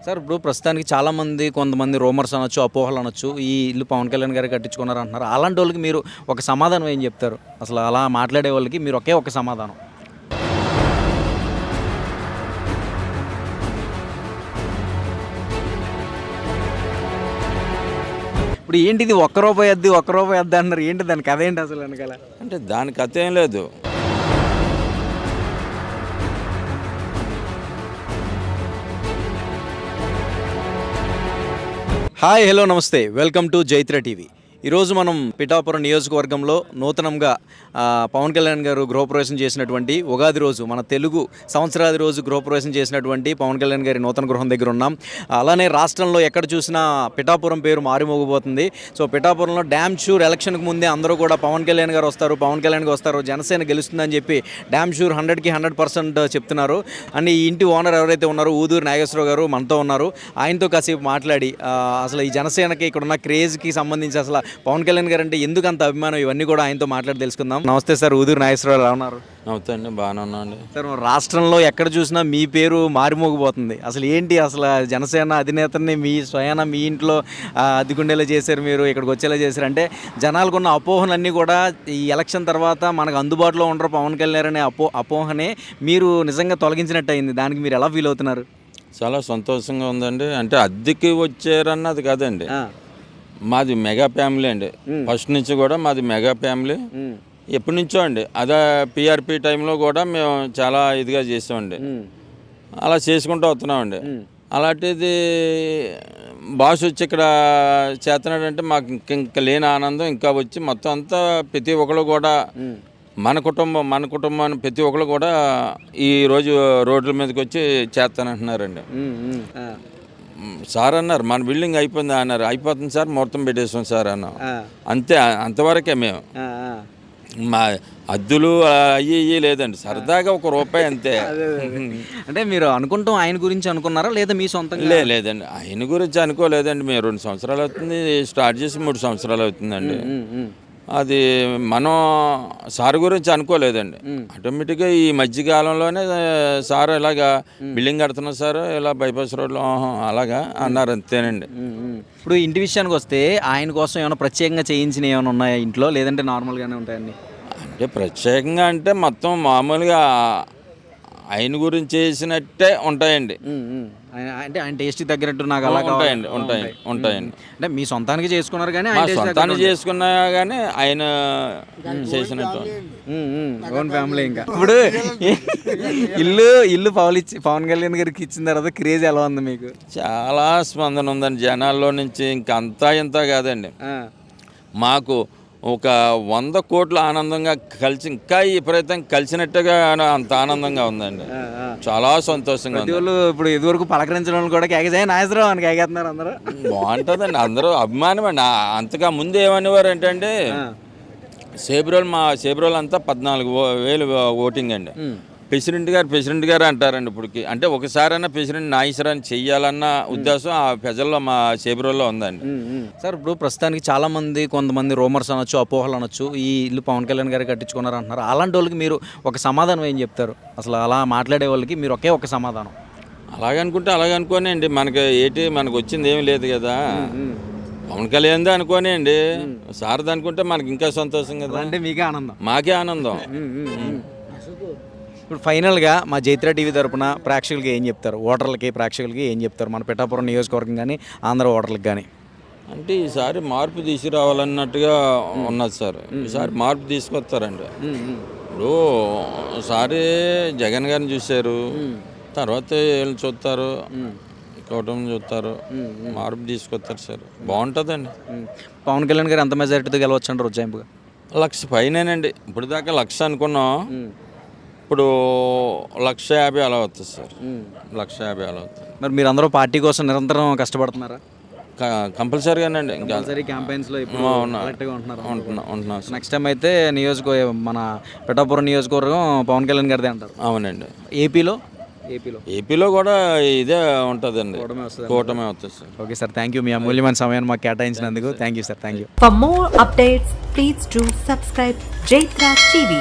Sir ఇప్పుడు ప్రస్తుతానికి చాలామంది కొంతమంది రూమర్స్ అనొచ్చు, అపోహలు అనొచ్చు, ఈ ఇల్లు పవన్ కళ్యాణ్ గారు కట్టించుకున్నారు అంటున్నారు. అలాంటి వాళ్ళకి మీరు ఒక సమాధానం ఏం చెప్తారు? అసలు అలా మాట్లాడే వాళ్ళకి మీరు ఒకే ఒక సమాధానం. ఇప్పుడు ఏంటిది ఒక్క రూపాయి అద్ది అన్నారు, ఏంటి దాని కథ ఏంటి అసలు వెనకాల? అంటే దాని కథ ఏం లేదు. హాయ్, హలో, నమస్తే, వెల్కమ్ టు జైత్ర టీవీ. ఈరోజు మనం పిఠాపురం నియోజకవర్గంలో నూతనంగా పవన్ కళ్యాణ్ గారు గృహప్రవేశం చేసినటువంటి ఉగాది రోజు, మన తెలుగు సంవత్సరాది రోజు గృహప్రవేశం చేసినటువంటి పవన్ కళ్యాణ్ గారి నూతన గృహం దగ్గర ఉన్నాం. అలానే రాష్ట్రంలో ఎక్కడ చూసినా పిఠాపురం పేరు మారిమోగిపోతుంది. సో పిఠాపురంలో డ్యామ్ షూర్ ఎలక్షన్కి ముందే అందరూ కూడా పవన్ కళ్యాణ్ గారు వస్తారు, జనసేన గెలుస్తుందని చెప్పి డ్యామ్ షూర్ 100% చెప్తున్నారు. అని ఈ ఇంటి ఓనర్ ఎవరైతే ఉన్నారో ఊదూరు నాగేశ్వరరావు గారు మనతో ఉన్నారు. ఆయనతో కాసేపు మాట్లాడి అసలు ఈ జనసేనకి ఇక్కడ ఉన్న క్రేజ్కి సంబంధించి అసలు పవన్ కళ్యాణ్ గారు అంటే ఎందుకు అంత అభిమానం, ఇవన్నీ కూడా ఆయనతో మాట్లాడి తెలుసుకుందాం. నమస్తే సార్, ఊదూరు నాగేశ్వరరావు, ఎలా ఉన్నారు? నమస్తే అండి, బాగానే ఉన్నాండి. సార్, రాష్ట్రంలో ఎక్కడ చూసినా మీ పేరు మారిమోగిపోతుంది. అసలు ఏంటి అసలు జనసేన అధినేతని మీ స్వయాన మీ ఇంట్లో అద్దుకుండేలా చేశారు, మీరు ఇక్కడికి వచ్చేలా చేశారు అంటే జనాలకు ఉన్న అపోహలన్నీ కూడా ఈ ఎలక్షన్ తర్వాత మనకు అందుబాటులో ఉండరు పవన్ కళ్యాణ్ అనే అపోహనే మీరు నిజంగా తొలగించినట్టు అయింది. దానికి మీరు ఎలా ఫీల్ అవుతున్నారు? చాలా సంతోషంగా ఉందండి. అంటే అద్దెకి వచ్చారన్నది కాదండి, మాది మెగా ఫ్యామిలీ అండి. ఫస్ట్ నుంచి కూడా మాది మెగా ఫ్యామిలీ ఎప్పటి నుంచో అండి. అదే పిఆర్పి టైంలో కూడా మేము చాలా ఇదిగా చేసామండి, అలా చేసుకుంటూ వస్తున్నామండి. అలాంటిది బాస్ వచ్చి ఇక్కడ చేస్తున్నాడంటే మాకు ఇంకా లేని ఆనందం. ఇంకా వచ్చి మొత్తం అంతా ప్రతి ఒక్కరు కూడా మన కుటుంబాన్ని ప్రతి ఒక్కరు కూడా ఈరోజు రోడ్ల మీదకి వచ్చి చేస్తానంటున్నారండి. సార్ అన్నారు మన బిల్డింగ్ అయిపోయింది అన్నారు. అయిపోతుంది సార్, ముహూర్తం పెట్టేసాం సార్ అన్నాం. అంతే, అంతవరకే మేము. మా అద్దులు అయ్యి లేదండి, సరదాగా ₹1 అంతే. అంటే మీరు అనుకుంటాం ఆయన గురించి అనుకున్నారా లేదా మీ సొంతంగా? లేదండి, ఆయన గురించి అనుకోలేదండి. మేము 2 సంవత్సరాలు అవుతుంది స్టార్ట్ చేసి, 3 సంవత్సరాలు అవుతుందండి. అది మనం సార్ గురించి అనుకోలేదండి. ఆటోమేటిక్గా ఈ మధ్యకాలంలోనే సార్ ఇలాగా బిల్డింగ్ కడుతున్నారు సార్, ఇలా బైపాస్ రోడ్లో అలాగా అన్నారు, అంతేనండి. ఇప్పుడు ఇంటి విషయానికి వస్తే ఆయన కోసం ఏమైనా ప్రత్యేకంగా చేయించినవి ఏమైనా ఉన్నాయా ఇంట్లో, లేదంటే నార్మల్గానే ఉంటాయండి? అంటే ప్రత్యేకంగా అంటే మొత్తం మామూలుగా ఆయన గురించి చేసినట్టే ఉంటాయండి. అంటే ఆయన టేస్ట్ తగ్గట్టు నాకు అలా ఉంటాయండి. అంటే మీ సొంతానికి చేసుకున్నారు కానీ సొంతానికి చేసుకున్నా కానీ ఆయన చేసినట్టు ఓన్ ఫ్యామిలీ. ఇంకా ఇప్పుడు ఇల్లు పవన్ కళ్యాణ్ గారికి ఇచ్చిన తర్వాత క్రేజ్ ఎలా ఉంది మీకు? చాలా స్పందన ఉందండి జనాల్లో నుంచి. ఇంకంతా ఇంత కాదండి, మాకు ఒక 100 కోట్ల ఆనందంగా కలిసి ఇంకా విపరీతంగా కలిసినట్టుగా అంత ఆనందంగా ఉందండి. చాలా సంతోషంగా ఉంది. ఇప్పుడు ఇదివరకు పలకరించడం కూడా నాగేశ్వరరావు అని కేకేస్తున్నారు అందరూ. బాగుంటుందండి, అందరూ అభిమానం అండి. అంతగా ముందు ఏమనేవారు ఏంటంటే మా సేబ్రోల్ అంతా 14,000 ఓటింగ్ అండి. ప్రెసిడెంట్ గారు అంటారండి ఇప్పటికి. అంటే ఒకసారైనా ప్రెసిడెంట్ నాగేశ్వరరావు చెయ్యాలన్న ఉద్దేశం ఆ ప్రజల్లో మా సేబ్రోల్లో ఉందండి. సార్, ఇప్పుడు ప్రస్తుతానికి చాలామంది కొంతమంది రూమర్స్ అనొచ్చు, అపోహలు అనొచ్చు, ఈ ఇల్లు పవన్ కళ్యాణ్ గారు కట్టించుకున్నారు అంటున్నారు. అలాంటి వాళ్ళకి మీరు ఒక సమాధానం ఏం చెప్తారు? అసలు అలా మాట్లాడే వాళ్ళకి మీరు ఒకే ఒక సమాధానం. అలాగనుకుంటే అలాగనుకోనే అండి, మనకు వచ్చింది ఏమి లేదు కదా. పవన్ కళ్యాణ్ అనుకోనే అండి, సారది అనుకుంటే మనకి ఇంకా సంతోషం కదా. అంటే మీకే ఆనందం, మాకే ఆనందం. ఇప్పుడు ఫైనల్గా మా జైత్ర టీవీ తరపున ప్రేక్షకులకి ఏం చెప్తారు? ప్రేక్షకులకి ఏం చెప్తారు? మన పిఠాపురం నియోజకవర్గం కానీ ఆంధ్ర ఓటర్లకు కానీ. అంటే ఈసారి మార్పు తీసుకురావాలన్నట్టుగా ఉన్నది సార్. ఈసారి మార్పు తీసుకొస్తారండి. ఇప్పుడు ఒకసారి జగన్ గారిని చూశారు, తర్వాత వీళ్ళు చూస్తారు, కూటమి చూస్తారు, మార్పు తీసుకొస్తారు సార్. బాగుంటుందండి. పవన్ కళ్యాణ్ గారు ఎంత మెజారిటీతో గెలవచ్చు అంటారు? ఉజ్జాయింపుగా 1,00,000 పైనేనండి. ఇప్పుడు దాకా 1,00,000 అనుకున్నాం, ఇప్పుడు 1,50,000 అలా అవుతుంది సార్. 1,50,000 అలా అవుతుంది. మరి మీరు అందరూ పార్టీ కోసం నిరంతరం కష్టపడుతున్నారా? కంపల్సరీగానండి. ఇంకా క్యాంపెయిన్స్లో ఉంటున్నాం. నెక్స్ట్ టైం అయితే మన పిఠాపురం నియోజకవర్గం పవన్ కళ్యాణ్ గారిదే అంటారు? అవునండి. ఏపీలో కూడా ఇదే ఉంటుందండి, కూటమి వస్తుంది sir. Okay sir, thank you, మీ అమూల్యమైన సమయాన్ని మాకు కేటాయించినందుకు. Thank you sir, thank you. For more updates, please do subscribe Jaitra TV.